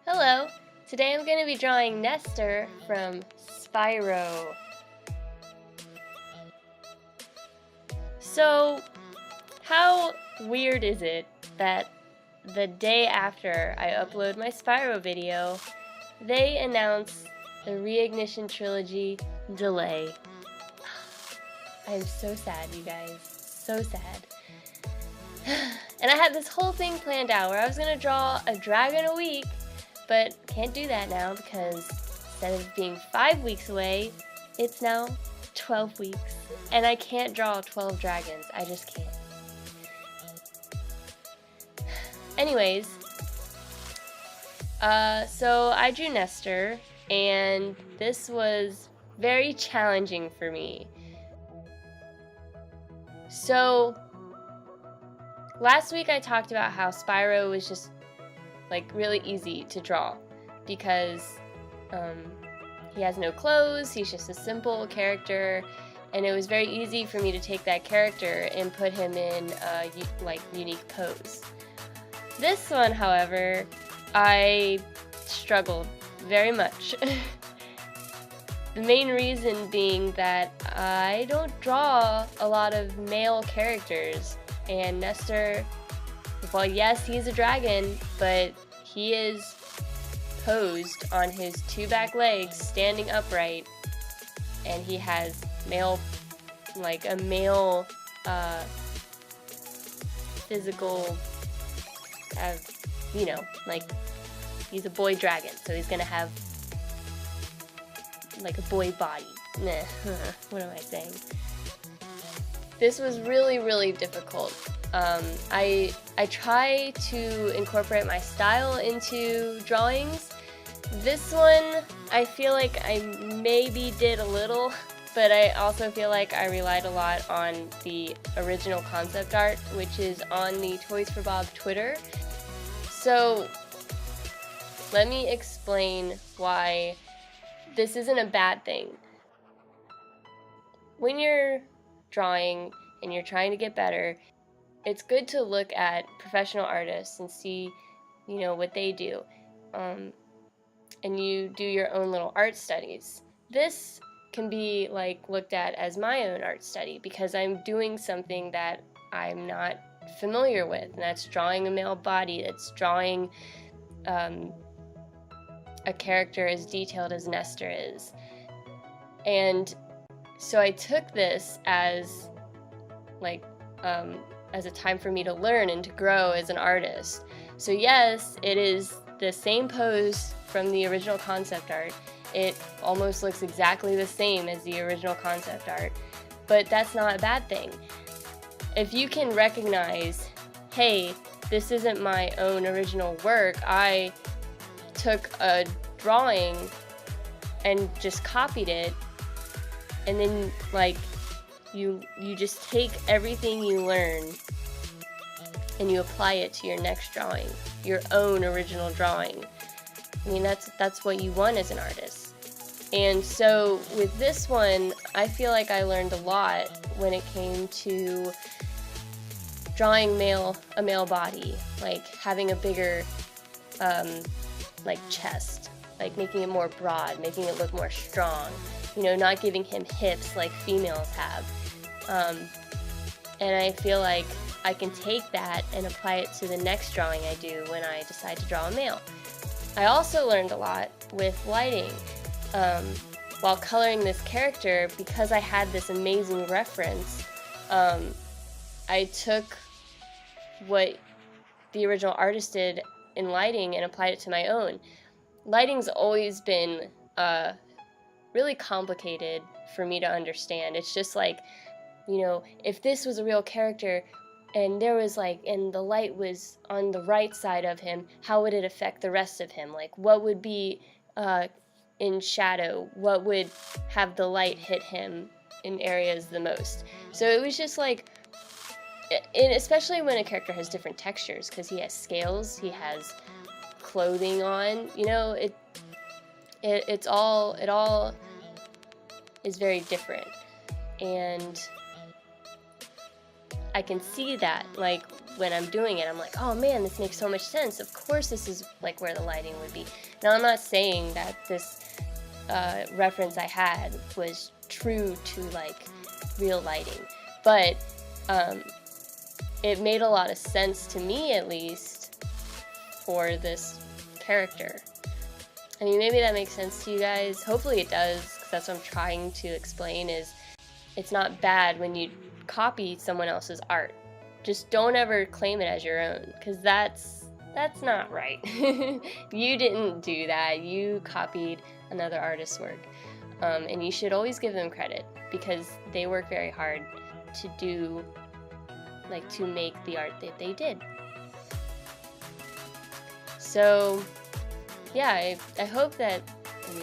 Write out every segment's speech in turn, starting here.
Hello! Today I'm going to be drawing Nestor from Spyro. So, how weird is it that the day after I upload my Spyro video, they announce the Reignition Trilogy delay? I'm so sad, you guys. So sad. And I had this whole thing planned out where I was going to draw a dragon a week, but can't do that now because instead of being 5 weeks away, it's now 12 weeks. And I can't draw 12 dragons. I just can't. Anyways, so I drew Nestor, and this was very challenging for me. So, last week I talked about how Spyro was just like really easy to draw because he has no clothes, he's just a simple character, and it was very easy for me to take that character and put him in a unique pose. This one, however, I struggled very much. The main reason being that I don't draw a lot of male characters, and Nestor, well, yes, he's a dragon, but he is posed on his two back legs, standing upright, and he has male physical, he's a boy dragon, so he's gonna have like a boy body. Nah, what am I saying? This was really, really difficult. I try to incorporate my style into drawings. This one, I feel like I maybe did a little, but I also feel like I relied a lot on the original concept art, which is on the Toys for Bob Twitter. So, let me explain why this isn't a bad thing. When you're drawing and you're trying to get better, it's good to look at professional artists and see, what they do. And you do your own little art studies. This can be looked at as my own art study because I'm doing something that I'm not familiar with, and that's drawing a male body, that's drawing a character as detailed as Nestor is. And so I took this as a time for me to learn and to grow as an artist. So yes, it is the same pose from the original concept art. It almost looks exactly the same as the original concept art, but that's not a bad thing. If you can recognize, hey, this isn't my own original work, I took a drawing and just copied it, and then you just take everything you learn and you apply it to your next drawing, your own original drawing. I mean, that's what you want as an artist. And so with this one, I feel like I learned a lot when it came to drawing a male body, like having a bigger chest, making it more broad, making it look more strong, not giving him hips like females have. And I feel like I can take that and apply it to the next drawing I do when I decide to draw a male. I also learned a lot with lighting. While coloring this character, because I had this amazing reference, I took what the original artist did in lighting and applied it to my own. Lighting's always been really complicated for me to understand. It's just if this was a real character and there was and the light was on the right side of him, how would it affect the rest of him? What would be in shadow? What would have the light hit him in areas the most? So it was just and especially when a character has different textures, because he has scales, he has clothing on, it all is very different. And I can see that, when I'm doing it, I'm like, oh man, this makes so much sense. Of course this is like where the lighting would be. Now I'm not saying that this reference I had was true to like real lighting, but it made a lot of sense to me, at least, for this character. I mean, maybe that makes sense to you guys. Hopefully it does, because that's what I'm trying to explain, is it's not bad when you copy someone else's art. Just don't ever claim it as your own, because that's not right. You didn't do that. You copied another artist's work. And you should always give them credit, because they work very hard to do, like, to make the art that they did. So, yeah, I hope that, I mean,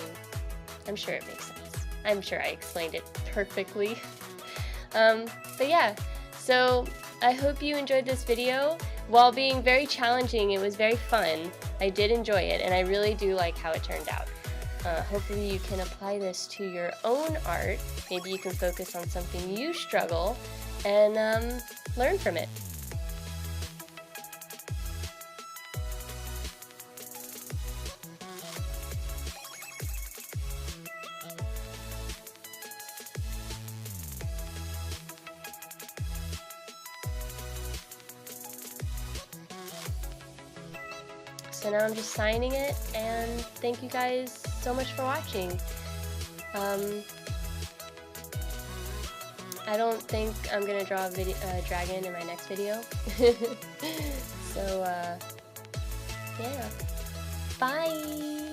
I'm sure it makes sense. I'm sure I explained it perfectly. But yeah, so I hope you enjoyed this video. While being very challenging, it was very fun. I did enjoy it, and I really do like how it turned out. Hopefully you can apply this to your own art. Maybe you can focus on something you struggle and learn from it. So now I'm just signing it, and thank you guys so much for watching. I don't think I'm gonna draw a dragon in my next video. So, yeah. Bye!